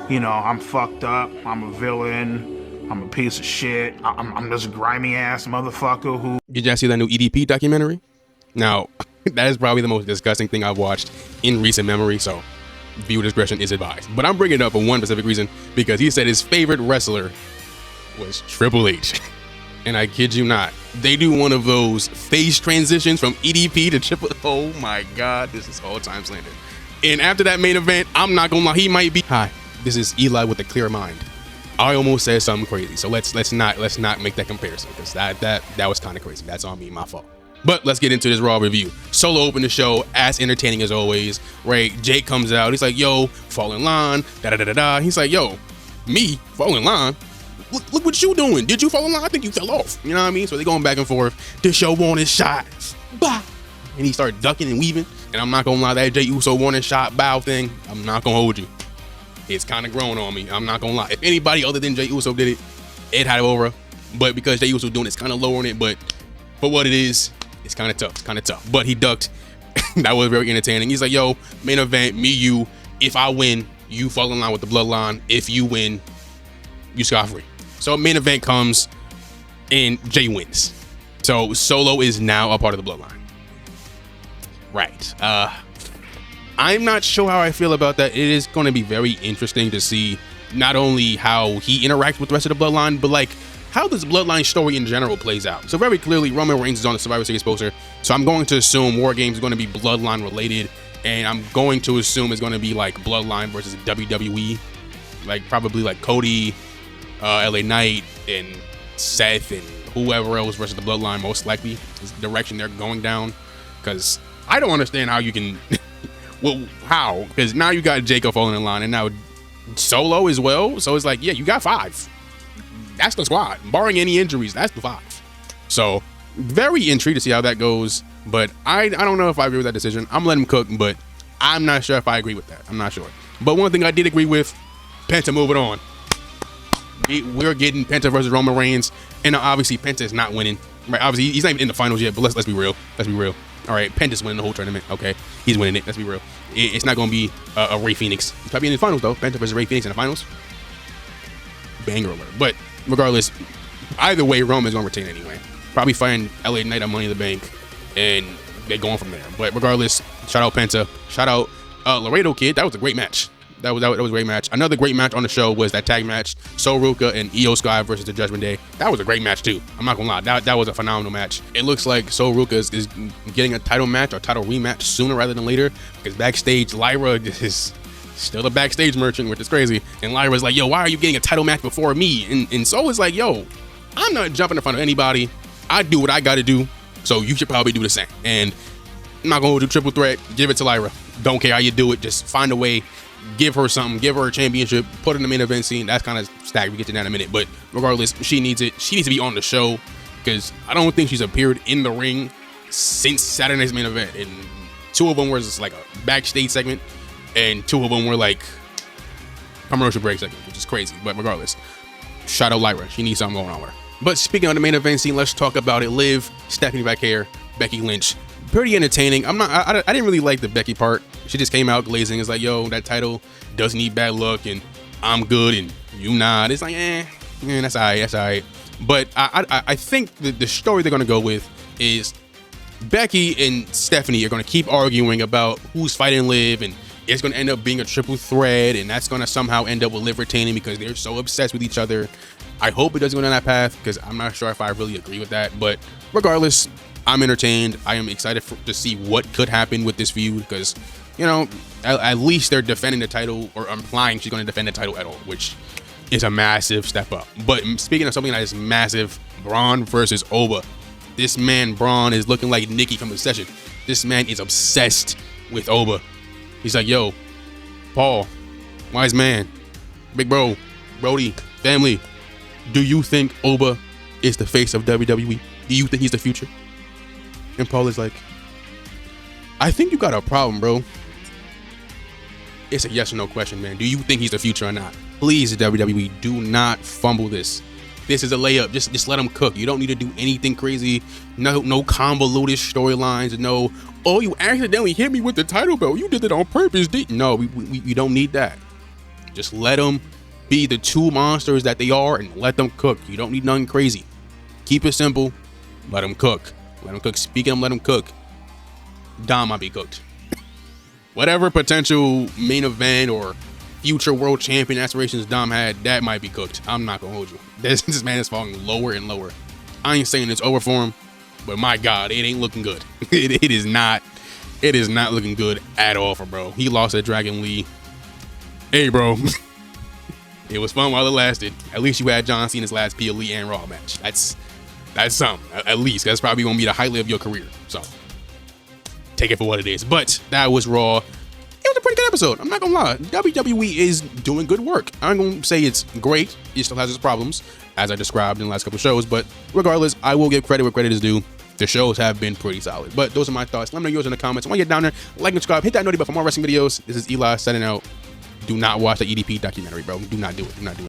you know, I'm fucked up, I'm a villain, I'm a piece of shit, I'm this grimy ass motherfucker who... Did y'all see that new EDP documentary? Now, that is probably the most disgusting thing I've watched in recent memory, so viewer discretion is advised. But I'm bringing it up for one specific reason, because he said his favorite wrestler was Triple H. And I kid you not, they do one of those face transitions from EDP to Triple... Oh my God, this is all-time slander. And after that main event, I'm not gonna lie, he might be... Hi, this is Eli with a clear mind. I almost said something crazy, so let's not make that comparison, because that was kind of crazy. That's on me, my fault. But let's get into this Raw review. Solo opened the show, as entertaining as always, right? Jake comes out, he's like, yo, fall in line, da-da-da-da-da. He's like, yo, me, fall in line? Look what you doing. Did you fall in line? I think you fell off. You know what I mean? So they're going back and forth. The show warning shot. Bah! And he started ducking and weaving. And I'm not going to lie, that Jey Uso warning shot bow thing, I'm not going to hold you. It's kind of grown on me. I'm not going to lie. If anybody other than Jey Uso did it, it had it over. But because Jey Uso doing it, it's kind of lowering it. But for what it is, it's kind of tough. It's kind of tough. But he ducked. That was very entertaining. He's like, yo, main event, me, you. If I win, you fall in line with the bloodline. If you win, you scot-free. So main event comes and Jay wins. So Solo is now a part of the bloodline. Right. I'm not sure how I feel about that. It is going to be very interesting to see not only how he interacts with the rest of the bloodline, but like how this bloodline story in general plays out. So very clearly, Roman Reigns is on the Survivor Series poster. So I'm going to assume War Games is going to be bloodline related. And I'm going to assume it's going to be like bloodline versus WWE. Like probably like Cody, LA Knight, and Seth, and whoever else versus the bloodline, most likely is the direction they're going down. Because I don't understand how you can... well, how? Because now you got Jacob falling in line, and now Solo as well. So it's like, yeah, you got 5. That's the squad. Barring any injuries, that's the 5. So very intrigued to see how that goes. But I don't know if I agree with that decision. I'm letting him cook, but I'm not sure if I agree with that. I'm not sure. But one thing I did agree with, Penta moving on. We're getting Penta versus Roman Reigns, and obviously Penta is not winning. Right? Obviously he's not even in the finals yet, but let's be real. Let's be real. All right, Penta's winning the whole tournament. Okay, he's winning it. Let's be real. It's not going to be a Rey Fenix. He's probably in the finals though. Penta versus Rey Fenix in the finals. Banger alert. But regardless, either way, Roman's going to retain anyway. Probably fighting LA Knight on Money in the Bank, and they're going from there. But regardless, shout out Penta. Shout out Laredo Kid. That was a great match. That was a great match. Another great match on the show was that tag match, Sol Ruca and Io Sky versus the Judgment Day. That was a great match too. I'm not gonna lie, that was a phenomenal match. It looks like Sol Ruca is getting a title match or title rematch sooner rather than later, because backstage Lyra is still a backstage merchant, which is crazy. And Lyra's like, yo, why are you getting a title match before me? And Sol is like, yo, I'm not jumping in front of anybody. I do what I gotta do, so you should probably do the same. And I'm not gonna do triple threat. Give it to Lyra. Don't care how you do it. Just find a way. Give her something, give her a championship, put her in the main event scene. That's kind of stacked. We get to that in a minute. But regardless, she needs it. She needs to be on the show, because I don't think she's appeared in the ring since Saturday night's main event. And 2 of them were just like a backstage segment, and 2 of them were like commercial break segment, which is crazy. But regardless, shout out Lyra. She needs something going on with her. But speaking of the main event scene, let's talk about it. Liv, Stephanie Vaquer, Becky Lynch. Pretty entertaining. I didn't really like the Becky part. She just came out glazing. It's like, yo, that title doesn't need bad luck, and I'm good, and you not. It's like, that's all right. That's all right. But I think the story they're going to go with is Becky and Stephanie are going to keep arguing about who's fighting Liv, and it's going to end up being a triple threat, and that's going to somehow end up with Liv retaining because they're so obsessed with each other. I hope it doesn't go down that path, because I'm not sure if I really agree with that. But regardless, I'm entertained. I am excited to see what could happen with this feud, because, you know, at least they're defending the title, or implying she's going to defend the title at all, which is a massive step up. But speaking of something that is massive, Braun versus Oba. This man, Braun, is looking like Nikki from the session. This man is obsessed with Oba. He's like, yo, Paul, wise man, big bro, Brody, family, do you think Oba is the face of WWE? Do you think he's the future? And Paul is like, I think you got a problem, bro. It's a yes or no question, man. Do you think he's the future or not? Please, WWE, do not fumble this. This is a layup. Just let him cook. You don't need to do anything crazy. No convoluted storylines. No, oh, you accidentally hit me with the title belt. You did it on purpose. No, we don't need that. Just let them be the two monsters that they are and let them cook. You don't need nothing crazy. Keep it simple. Let them cook. Let them cook. Speaking of let them cook, Dom might be cooked. Whatever potential main event or future world champion aspirations Dom had, that might be cooked. I'm not gonna hold you. This man is falling lower and lower. I ain't saying it's over for him, but my God, it ain't looking good. It is not looking good at all for bro. He lost at Dragon Lee. Hey, bro. It was fun while it lasted. At least you had John Cena's last PLE and Raw match. That's something. At least that's probably gonna be the highlight of your career. So take it for what it is. But that was Raw. It was a pretty good episode. I'm not gonna lie. WWE is doing good work. I'm gonna say it's great. It still has its problems, as I described in the last couple of shows. But regardless, I will give credit where credit is due. The shows have been pretty solid. But those are my thoughts. Let me know yours in the comments. When you get down there, like and subscribe, hit that notification bell for more wrestling videos. This is Eli signing out. Do not watch the EDP documentary, bro. Do not do it. Do not do it.